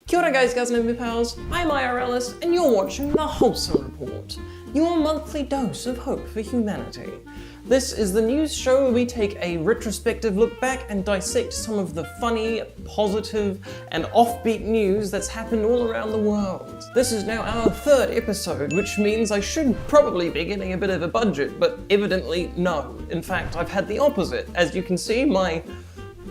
Kia ora guys, girls and me pals, I'm IRList and you're watching the Wholesome Report, your monthly dose of hope for humanity. This is the news show where we take a retrospective look back and dissect some of the funny, positive, and offbeat news that's happened all around the world. This is now our third episode, which means I should probably be getting a bit of a budget, but evidently no. In fact, I've had the opposite. As you can see, my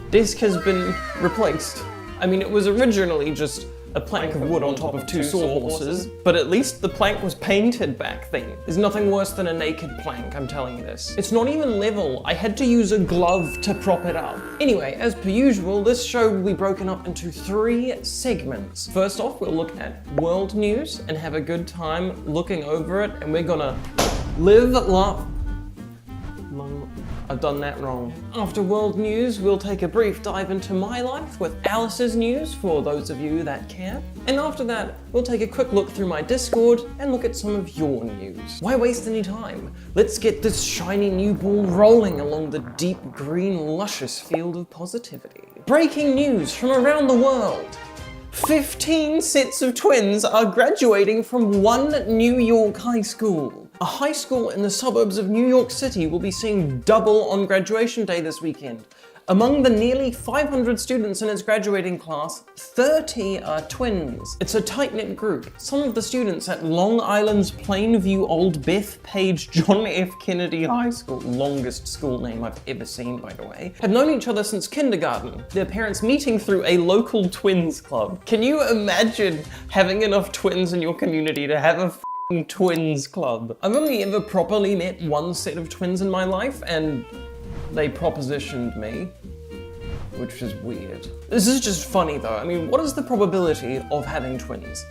desk has been replaced. I mean, it was originally just a plank of wood on top of two sawhorses, but at least the plank was painted back then. There's nothing worse than a naked plank, I'm telling you this. It's not even level. I had to use a glove to prop it up. Anyway, as per usual, this show will be broken up into 3 segments. First off, we'll look at world news and have a good time looking over it, and we're gonna live, laugh. I've done that wrong. After world news, we'll take a brief dive into my life with Alice's news, for those of you that care. And after that, we'll take a quick look through my Discord and look at some of your news. Why waste any time? Let's get this shiny new ball rolling along the deep green, luscious field of positivity. Breaking news from around the world. 15 sets of twins are graduating from one New York high school. A high school in the suburbs of New York City will be seeing double on graduation day this weekend. Among the nearly 500 students in its graduating class, 30 are twins. It's a tight-knit group. Some of the students at Long Island's Plainview Old Beth Page John F. Kennedy High School, longest school name I've ever seen, by the way, have known each other since kindergarten, their parents meeting through a local twins club. Can you imagine having enough twins in your community to have a twins club? I've only ever properly met one set of twins in my life, and they propositioned me, which is weird. This is just funny though. I mean, what is the probability of having twins?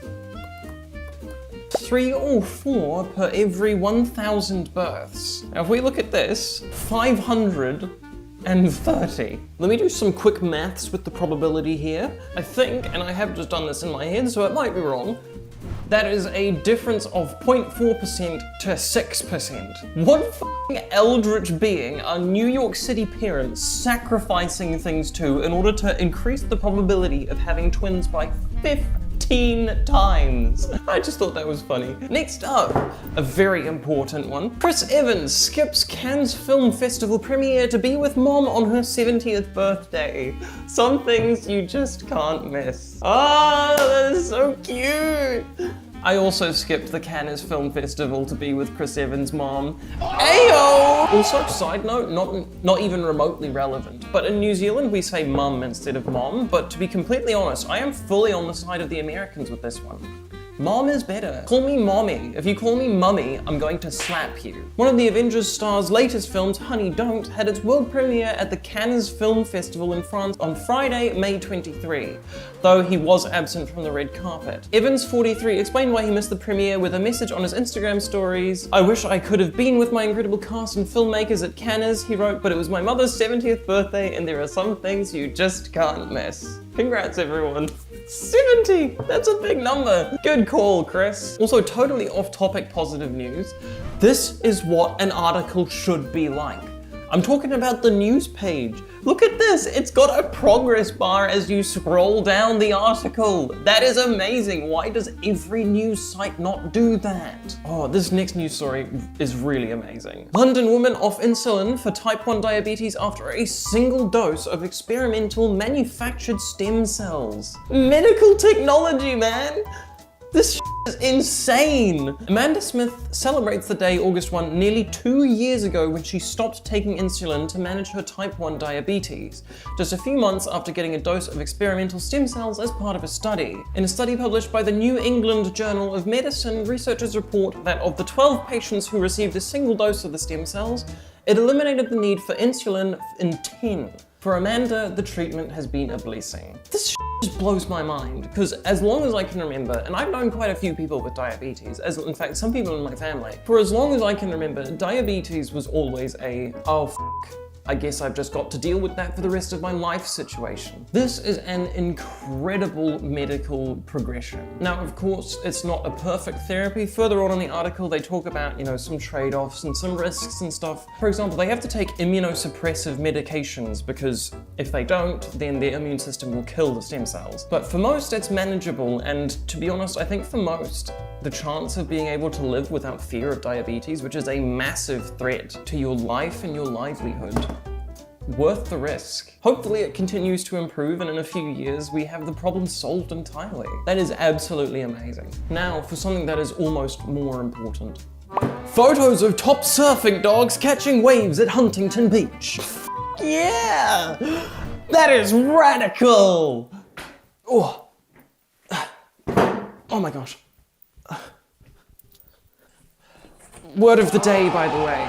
3 or 4 per every 1,000 births. Now if we look at this, 530. Let me do some quick maths with the probability here. I think, and I have just done this in my head, so it might be wrong, that is a difference of 0.4% to 6%. What f***ing eldritch being are New York City parents sacrificing things to in order to increase the probability of having twins by 15 times? I just thought that was funny. Next up, a very important one. Chris Evans skips Cannes Film Festival premiere to be with mom on her 70th birthday. Some things you just can't miss. Ah, that is so cute. I also skipped the Cannes Film Festival to be with Chris Evans' mom. Ayo! Also, side note, not even remotely relevant, but in New Zealand we say mum instead of mom, but to be completely honest, I am fully on the side of the Americans with this one. Mom is better. Call me mommy. If you call me mummy, I'm going to slap you. One of the Avengers star's latest films, Honey Don't, had its world premiere at the Cannes Film Festival in France on Friday, May 23, though he was absent from the red carpet. Evans, 43, explained why he missed the premiere with a message on his Instagram stories. "I wish I could have been with my incredible cast and filmmakers at Cannes," he wrote, "but it was my mother's 70th birthday and there are some things you just can't miss." Congrats everyone. 70! That's a big number. Good call, Chris. Also, totally off-topic positive news. This is what an article should be like. I'm talking about the news page. Look at this, it's got a progress bar as you scroll down the article. That is amazing. Why does every news site not do that? Oh, this next news story is really amazing. London woman off insulin for type 1 diabetes after a single dose of experimental manufactured stem cells. Medical technology, man. This is insane. Amanda Smith celebrates the day August 1 nearly 2 years ago when she stopped taking insulin to manage her type 1 diabetes, just a few months after getting a dose of experimental stem cells as part of a study. In a study published by the New England Journal of Medicine, researchers report that of the 12 patients who received a single dose of the stem cells, it eliminated the need for insulin in 10. For Amanda, the treatment has been a blessing. This just blows my mind, because as long as I can remember, and I've known quite a few people with diabetes, in fact some people in my family, for as long as I can remember, diabetes was always a, oh f***, I guess I've just got to deal with that for the rest of my life situation. This is an incredible medical progression. Now, of course, it's not a perfect therapy. Further on in the article, they talk about, some trade-offs and some risks and stuff. For example, they have to take immunosuppressive medications because if they don't, then their immune system will kill the stem cells. But for most, it's manageable, and to be honest, I think for most, the chance of being able to live without fear of diabetes, which is a massive threat to your life and your livelihood, worth the risk. Hopefully it continues to improve, and in a few years we have the problem solved entirely. That is absolutely amazing. Now for something that is almost more important. Photos of top surfing dogs catching waves at Huntington Beach. Yeah! That is radical! Oh my gosh. Word of the day, by the way.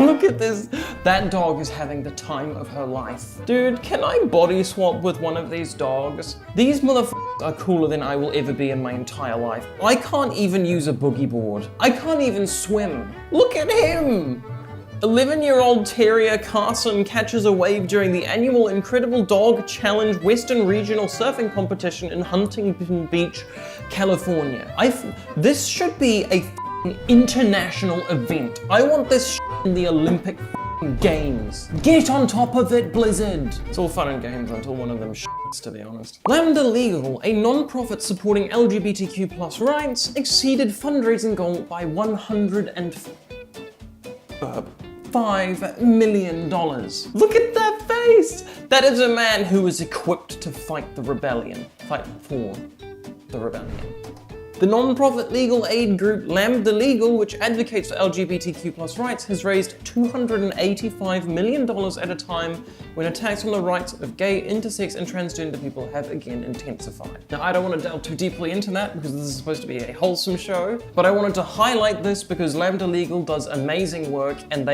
Look at this. That dog is having the time of her life. Dude, can I body swap with one of these dogs? These motherfuckers are cooler than I will ever be in my entire life. I can't even use a boogie board. I can't even swim. Look at him. 11-year-old terrier Carson catches a wave during the annual Incredible Dog Challenge Western Regional Surfing Competition in Huntington Beach, California. This should be a international event. I want this in the Olympic Games. Get on top of it, Blizzard. It's all fun and games until one of them shits, to be honest. Lambda Legal, a non-profit supporting LGBTQ+ rights, exceeded fundraising goal by $105 million. Look at that face! That is a man who is equipped to fight the rebellion. Fight for the rebellion. The non-profit legal aid group Lambda Legal, which advocates for LGBTQ+ rights, has raised $285 million at a time when attacks on the rights of gay, intersex, and transgender people have again intensified. Now, I don't want to delve too deeply into that because this is supposed to be a wholesome show, but I wanted to highlight this because Lambda Legal does amazing work, and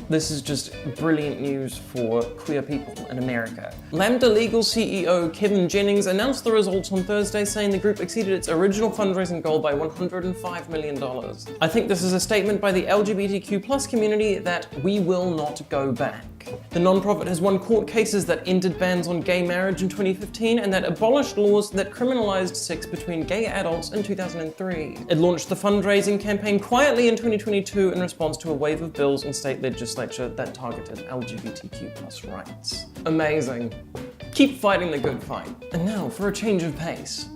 this is just brilliant news for queer people in America. Lambda Legal CEO Kevin Jennings announced the results on Thursday, saying the group exceeded its original fundraising goal by $105 million. I think this is a statement by the LGBTQ+ community that we will not go back. The nonprofit has won court cases that ended bans on gay marriage in 2015 and that abolished laws that criminalized sex between gay adults in 2003. It launched the fundraising campaign quietly in 2022 in response to a wave of bills in state legislature that targeted LGBTQ+ rights. Amazing. Keep fighting the good fight. And now for a change of pace.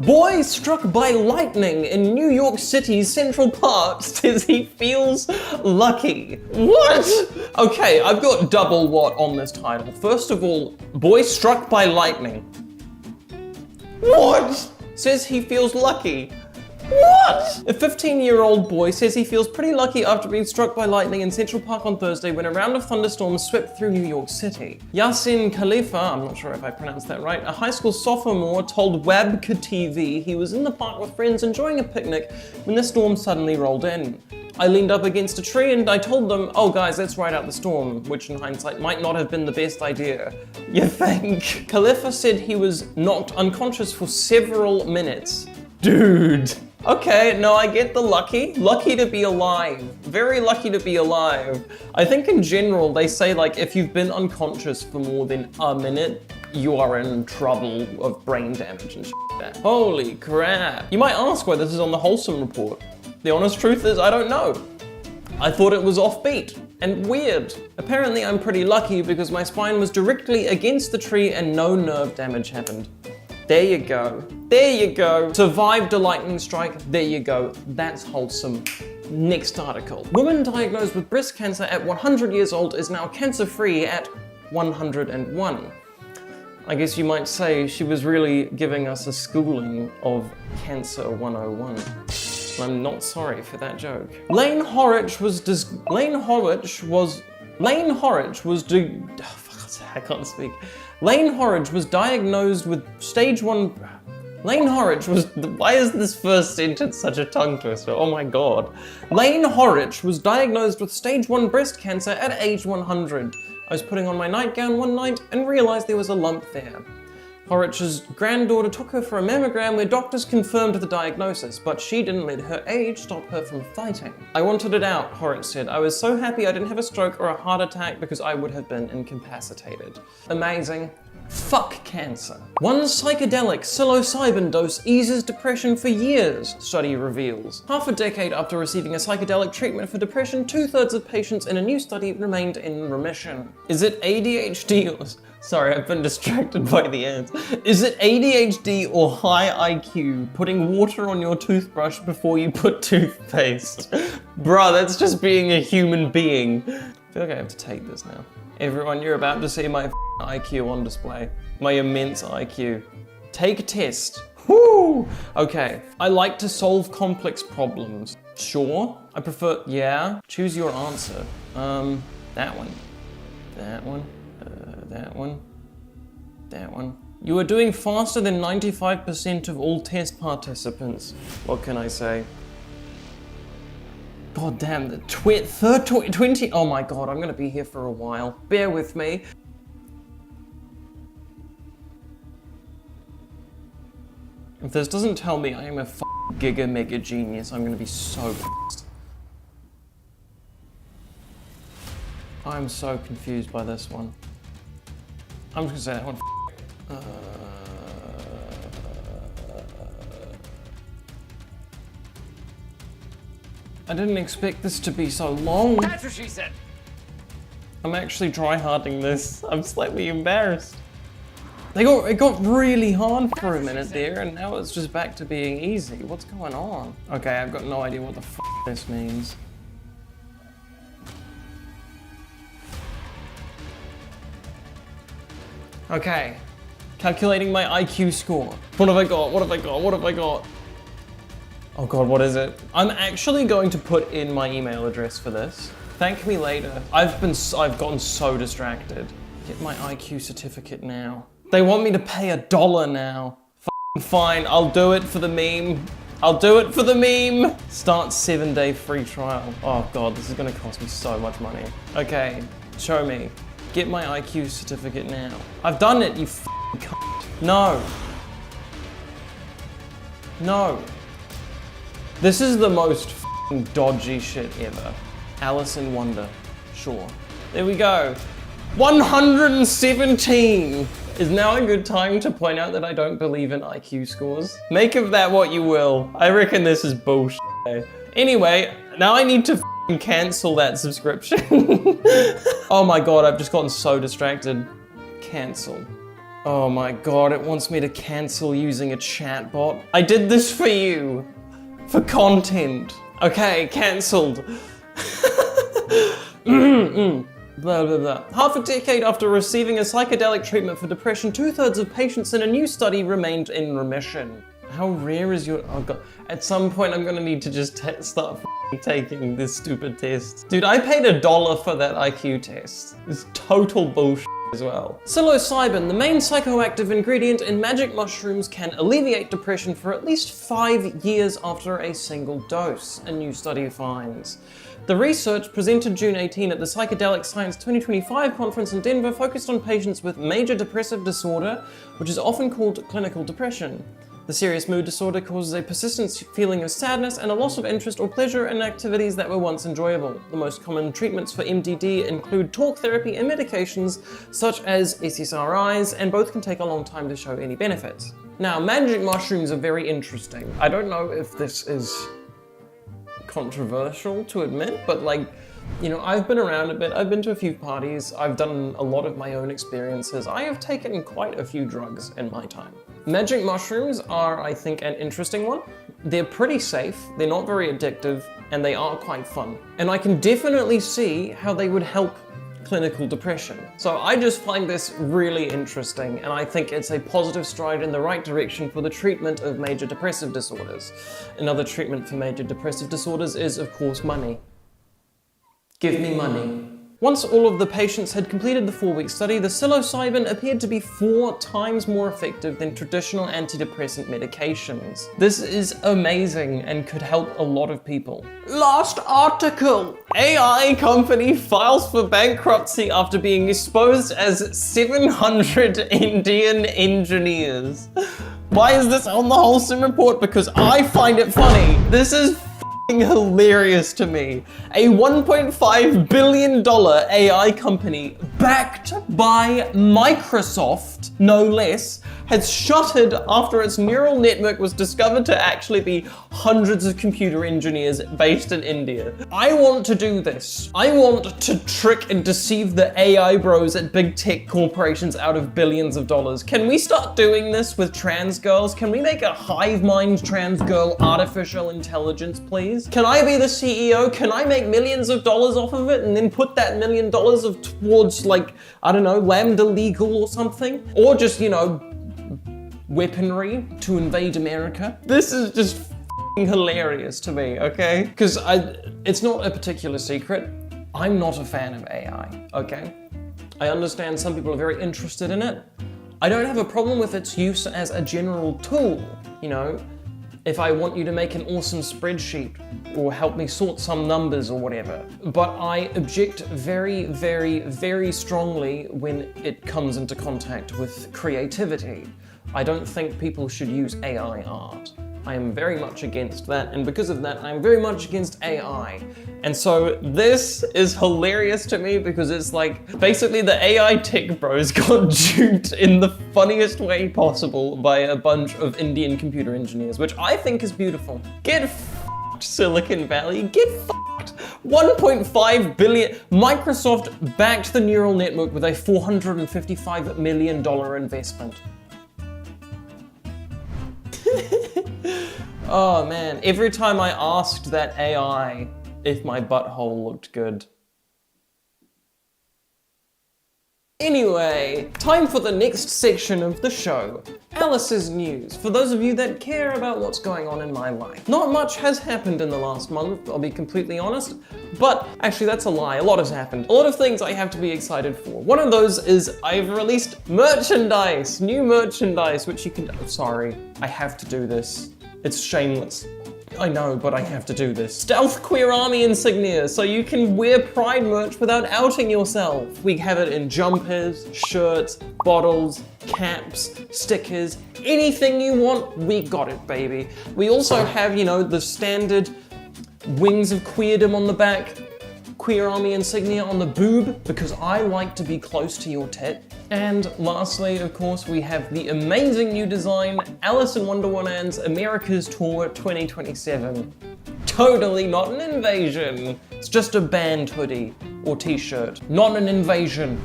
Boy struck by lightning in New York City's Central Park says he feels lucky. What? Okay, I've got double what on this title. First of all, boy struck by lightning. What? Says he feels lucky. What? A 15-year-old boy says he feels pretty lucky after being struck by lightning in Central Park on Thursday when a round of thunderstorms swept through New York City. Yasin Khalifa, I'm not sure if I pronounced that right, a high school sophomore told Wabka TV he was in the park with friends enjoying a picnic when the storm suddenly rolled in. I leaned up against a tree and I told them, oh guys, let's ride out the storm, which in hindsight might not have been the best idea. You think? Khalifa said he was knocked unconscious for several minutes. Dude. Okay, no, I get the lucky. Lucky to be alive. Very lucky to be alive. I think in general, they say like if you've been unconscious for more than a minute, you are in trouble of brain damage and shit like that. Holy crap. You might ask why this is on the Wholesome report. The honest truth is, I don't know. I thought it was offbeat and weird. Apparently I'm pretty lucky because my spine was directly against the tree and no nerve damage happened. There you go. There you go. Survived a lightning strike. There you go. That's wholesome. Next article. Woman diagnosed with breast cancer at 100 years old is now cancer-free at 101. I guess you might say she was really giving us a schooling of Cancer 101. I'm not sorry for that joke. Lane Horwich was diagnosed with stage 1. Why is this first sentence such a tongue twister? Oh my god. Lane Horwich was diagnosed with stage 1 breast cancer at age 100. I was putting on my nightgown one night and realized there was a lump there. Horwich's granddaughter took her for a mammogram where doctors confirmed the diagnosis, but she didn't let her age stop her from fighting. I wanted it out, Horwich said. I was so happy I didn't have a stroke or a heart attack because I would have been incapacitated. Amazing. Fuck cancer. One psychedelic psilocybin dose eases depression for years, study reveals. Half a decade after receiving a psychedelic treatment for depression, 2/3 of patients in a new study remained in remission. Is it ADHD or... Sorry, I've been distracted by the ads. Is it ADHD or high IQ putting water on your toothbrush before you put toothpaste? Bruh, that's just being a human being. I feel like I have to take this now. Everyone, you're about to see my IQ on display. My immense IQ. Take a test. Woo! Okay, I like to solve complex problems. Sure, I prefer, yeah. Choose your answer. That one. That one. That one. That one. You are doing faster than 95% of all test participants. What can I say? God damn, the 20, oh my god, I'm gonna be here for a while. Bear with me. If this doesn't tell me I am a giga mega genius, I'm gonna be so pissed. I'm so confused by this one. I'm just gonna say that one. I didn't expect this to be so long. That's what she said. I'm actually try-harding this. I'm slightly embarrassed. It got really hard for a minute there, and now it's just back to being easy. What's going on? Okay, I've got no idea what the f this means. Okay, calculating my IQ score. What have I got? What have I got? What have I got? Oh god, what is it? I'm actually going to put in my email address for this. Thank me later. I've gotten so distracted. Get my IQ certificate now. They want me to pay $1 now. Fine, I'll do it for the meme. I'll do it for the meme. Start 7-day free trial. Oh god, this is gonna cost me so much money. Okay, show me. Get my IQ certificate now. I've done it, you cunt. No. No. This is the most dodgy shit ever. Alice in Wonder. Sure. There we go. 117! Is now a good time to point out that I don't believe in IQ scores? Make of that what you will. I reckon this is bullshit. Anyway, now I need to cancel that subscription. Oh my god, I've just gotten so distracted. Cancel. Oh my god, it wants me to cancel using a chatbot. I did this for you. For content. Okay, cancelled. Blah, blah, blah. Half a decade after receiving a psychedelic treatment for depression, 2/3 of patients in a new study remained in remission. How rare is your, oh god. At some point I'm gonna need to just start taking this stupid test. Dude, I paid $1 for that IQ test. It's total bullshit as well. Psilocybin, the main psychoactive ingredient in magic mushrooms, can alleviate depression for at least 5 years after a single dose, a new study finds. The research, presented June 18 at the Psychedelic Science 2025 conference in Denver, focused on patients with major depressive disorder, which is often called clinical depression. The serious mood disorder causes a persistent feeling of sadness and a loss of interest or pleasure in activities that were once enjoyable. The most common treatments for MDD include talk therapy and medications such as SSRIs, and both can take a long time to show any benefits. Now, magic mushrooms are very interesting. I don't know if this is controversial to admit, but like, you know, I've been around a bit, I've been to a few parties, I've done a lot of my own experiences, I have taken quite a few drugs in my time. Magic mushrooms are, I think, an interesting one. They're pretty safe, they're not very addictive, and they are quite fun. And I can definitely see how they would help clinical depression. So I just find this really interesting, and I think it's a positive stride in the right direction for the treatment of major depressive disorders. Another treatment for major depressive disorders is, of course, money. Give me money. Once all of the patients had completed the 4-week study, the psilocybin appeared to be 4 times more effective than traditional antidepressant medications. This is amazing and could help a lot of people. Last article! AI company files for bankruptcy after being exposed as 700 Indian engineers. Why is this on the Wholesome report? Because I find it funny. This is hilarious to me. A $1.5 billion AI company backed by Microsoft, no less, has shuttered after its neural network was discovered to actually be hundreds of computer engineers based in India. I want to do this. I want to trick and deceive the AI bros at big tech corporations out of billions of dollars. Can we start doing this with trans girls? Can we make a hive mind trans girl artificial intelligence, please? Can I be the CEO? Can I make millions of dollars off of it and then put that $1 million towards, like, I don't know, Lambda Legal or something? Or just, you know, weaponry to invade America? This is just hilarious to me, okay? Because it's not a particular secret. I'm not a fan of AI, okay? I understand some people are very interested in it. I don't have a problem with its use as a general tool, you know? If I want you to make an awesome spreadsheet or help me sort some numbers or whatever. But I object very, very, very strongly when it comes into contact with creativity. I don't think people should use AI art. I am very much against that, and because of that, I'm very much against AI. And so this is hilarious to me because it's like, basically the AI tech bros got duped in the funniest way possible by a bunch of Indian computer engineers, which I think is beautiful. Get f***ed, Silicon Valley, get f***ed. 1.5 billion, Microsoft backed the neural network with a $455 million investment. Oh man, every time I asked that AI if my butthole looked good. Anyway, time for the next section of the show. Alice's news, for those of you that care about what's going on in my life. Not much has happened in the last month, I'll be completely honest, but actually that's a lie, a lot has happened. A lot of things I have to be excited for. One of those is I've released merchandise, new merchandise, which you can, sorry, I have to do this. It's shameless. I know, but I have to do this. Stealth Queer Army insignia, so you can wear Pride merch without outing yourself. We have it in jumpers, shirts, bottles, caps, stickers, anything you want, we got it, baby. We also have, you know, the standard wings of queerdom on the back, Queer Army insignia on the boob, because I like to be close to your tit. And lastly, of course, we have the amazing new design, Alice in Wonderland's America's Tour 2027. Totally not an invasion. It's just a band hoodie or t-shirt, not an invasion.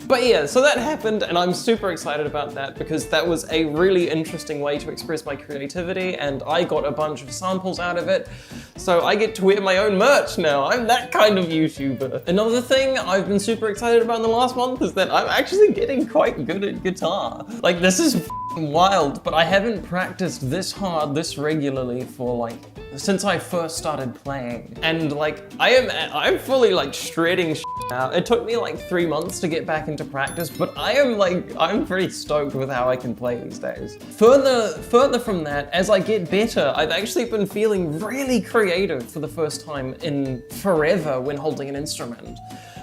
But yeah, so that happened and I'm super excited about that because that was a really interesting way to express my creativity and I got a bunch of samples out of it. So I get to wear my own merch now. I'm that kind of YouTuber. Another thing I've been super excited about in the last month is that I'm actually getting quite good at guitar. Like, this is f***ing wild, but I haven't practiced this hard, this regularly for like, since I first started playing. And like, I'm fully like shredding shit out. It took me like 3 months to get back into practice, but I'm pretty stoked with how I can play these days. Further from that, as I get better, I've actually been feeling really creative for the first time in forever when holding an instrument.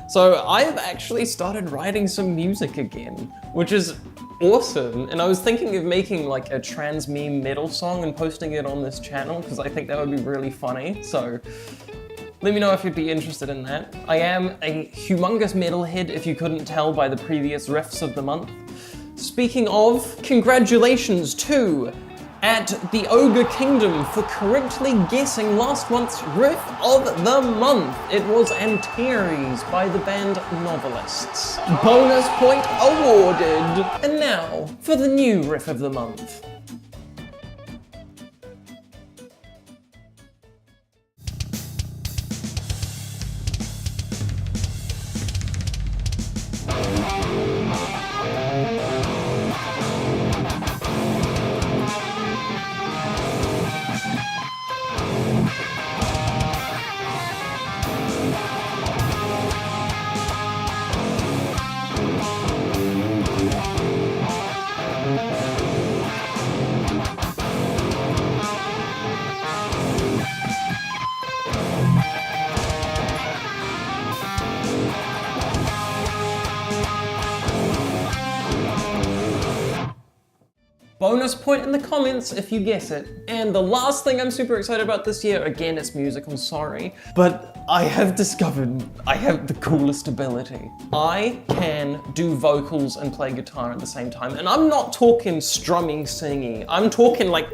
So I've actually started writing some music again, which is awesome. And I was thinking of making like a trans meme metal song and posting it on this channel because I think that would be really funny. So let me know if you'd be interested in that. I am a humongous metalhead if you couldn't tell by the previous riffs of the month. Speaking of, congratulations to at the Ogre Kingdom for correctly guessing last month's riff of the month. It was Antares by the band Novelists. Bonus point awarded. And now for the new riff of the month. Bonus point in the comments if you guess it. And the last thing I'm super excited about this year, again, it's music, I'm sorry, but I have discovered I have the coolest ability. I can do vocals and play guitar at the same time. And I'm not talking strumming, singing. I'm talking like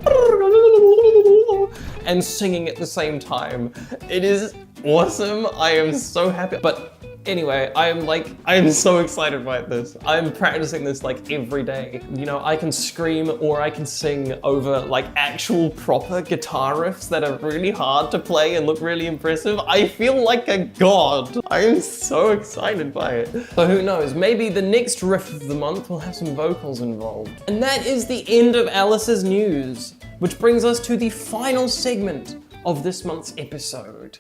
and singing at the same time. It is awesome. I am so happy. But anyway, I am so excited about this. I'm practicing this like every day. You know, I can scream or I can sing over like actual proper guitar riffs that are really hard to play and look really impressive. I feel like a god. I am so excited by it. So who knows, maybe the next riff of the month will have some vocals involved. And that is the end of Alice's news, which brings us to the final segment of this month's episode.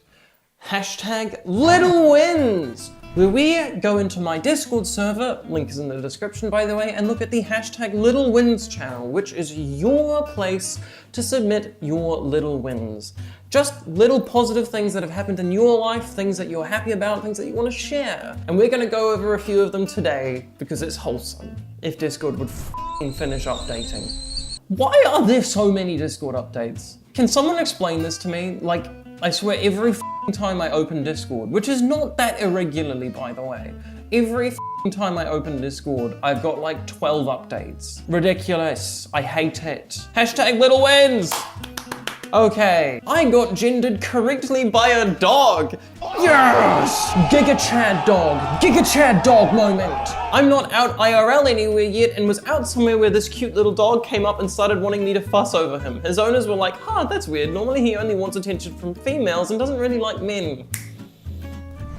Hashtag Little Wins, where we go into my Discord server, link is in the description by the way, and look at the hashtag Little Wins channel, which is your place to submit your little wins. Just little positive things that have happened in your life, things that you're happy about, things that you want to share. And we're gonna go over a few of them today because it's wholesome. If Discord would finish updating. Why are there so many Discord updates? Can someone explain this to me? Like, I swear every time I open Discord, which is not that irregularly by the way, every time I open Discord, I've got like 12 updates. Ridiculous, I hate it. Hashtag Little Wins! Okay, I got gendered correctly by a dog. Yes! Giga Chad dog moment. I'm not out IRL anywhere yet and was out somewhere where this cute little dog came up and started wanting me to fuss over him. His owners were like, that's weird. Normally he only wants attention from females and doesn't really like men.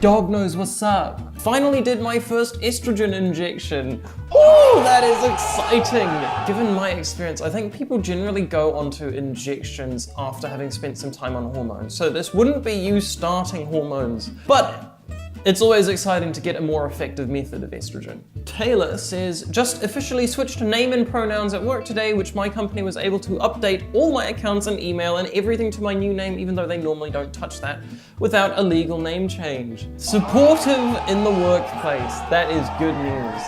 Dog knows what's up. Finally did my first estrogen injection. Oh, that is exciting. Given my experience, I think people generally go onto injections after having spent some time on hormones. So this wouldn't be you starting hormones, but it's always exciting to get a more effective method of estrogen. Taylor says, just officially switched to name and pronouns at work today, which my company was able to update all my accounts and email and everything to my new name, even though they normally don't touch that, without a legal name change. Supportive in the workplace. That is good news.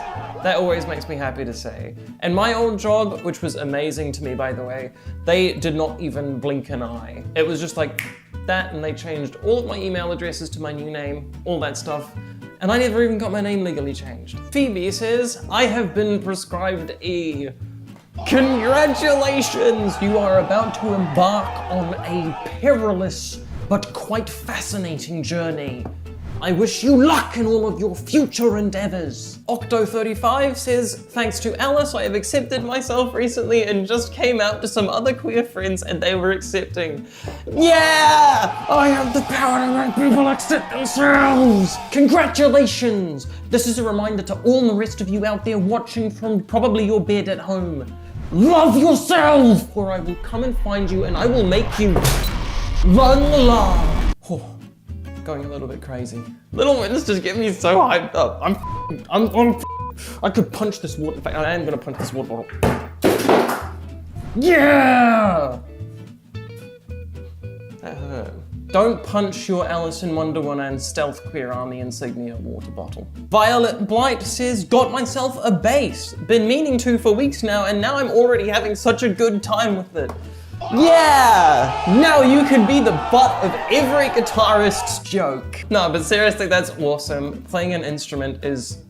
That always makes me happy to say. And my old job, which was amazing to me by the way, they did not even blink an eye. It was just like that, and they changed all of my email addresses to my new name, all that stuff. And I never even got my name legally changed. Phoebe says, I have been prescribed E. Congratulations! You are about to embark on a perilous but quite fascinating journey. I wish you luck in all of your future endeavors. Octo35 says, thanks to Alice, I have accepted myself recently and just came out to some other queer friends and they were accepting. Yeah! I have the power to make people accept themselves! Congratulations! This is a reminder to all the rest of you out there watching from probably your bed at home. Love yourself! Or I will come and find you and I will make you run la. Oh. Going a little bit crazy. Little Wins just get me so hyped up. I could punch this water. In fact, I am gonna punch this water bottle. Yeah! That hurt. Don't punch your Alice in Wonderland Stealth Queer Army insignia water bottle. Violet Blight says, got myself a bass. Been meaning to for weeks now, and now I'm already having such a good time with it. Yeah! Now you could be the butt of every guitarist's joke. No, but seriously, that's awesome. Playing an instrument is...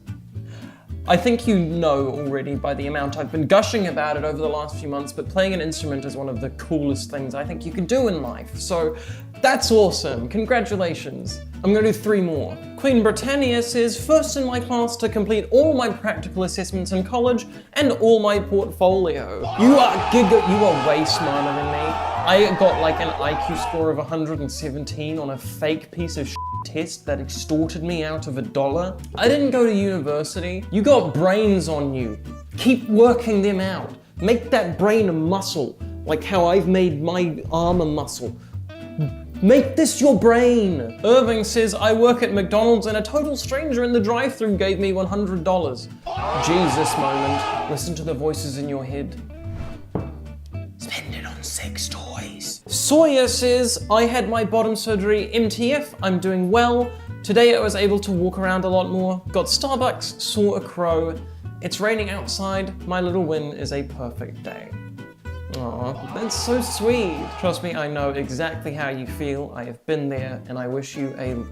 I think you know already by the amount I've been gushing about it over the last few months, but playing an instrument is one of the coolest things I think you can do in life. So that's awesome. Congratulations. I'm gonna do 3 more. Queen Britannia says, first in my class to complete all my practical assessments in college and all my portfolio. You are way smarter than me. I got like an IQ score of 117 on a fake piece of test that extorted me out of $1. I didn't go to university. You got brains on you. Keep working them out. Make that brain a muscle, like how I've made my arm a muscle. Make this your brain. Irving says, I work at McDonald's and a total stranger in the drive-thru gave me $100. Jesus moment. Listen to the voices in your head. Spend it on sex toys. Sawyer says, I had my bottom surgery MTF, I'm doing well. Today I was able to walk around a lot more, got Starbucks, saw a crow. It's raining outside, my little win is a perfect day. Aw, that's so sweet. Trust me, I know exactly how you feel. I have been there, and I wish you a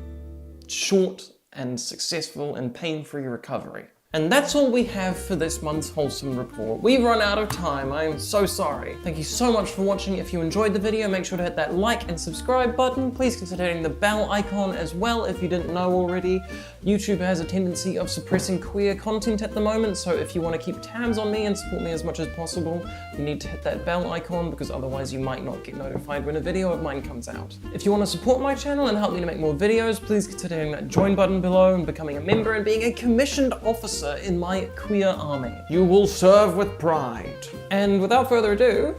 short and successful and pain-free recovery. And that's all we have for this month's Wholesome Report. We've run out of time, I am so sorry. Thank you so much for watching. If you enjoyed the video, make sure to hit that like and subscribe button. Please consider hitting the bell icon as well if you didn't know already. YouTube has a tendency of suppressing queer content at the moment, so if you want to keep tabs on me and support me as much as possible, you need to hit that bell icon because otherwise you might not get notified when a video of mine comes out. If you want to support my channel and help me to make more videos, please consider hitting that join button below and becoming a member and being a commissioned officer in my queer army. You will serve with pride. And without further ado,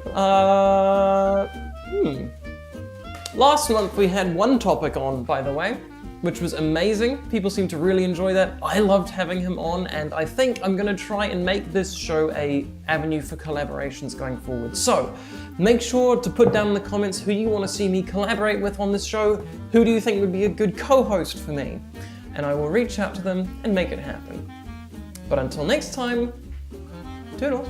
last month we had one topic on, by the way, which was amazing. People seem to really enjoy that. I loved having him on, and I think I'm gonna try and make this show a avenue for collaborations going forward. So, make sure to put down in the comments who you wanna see me collaborate with on this show. Who do you think would be a good co-host for me? And I will reach out to them and make it happen. But until next time, toodles.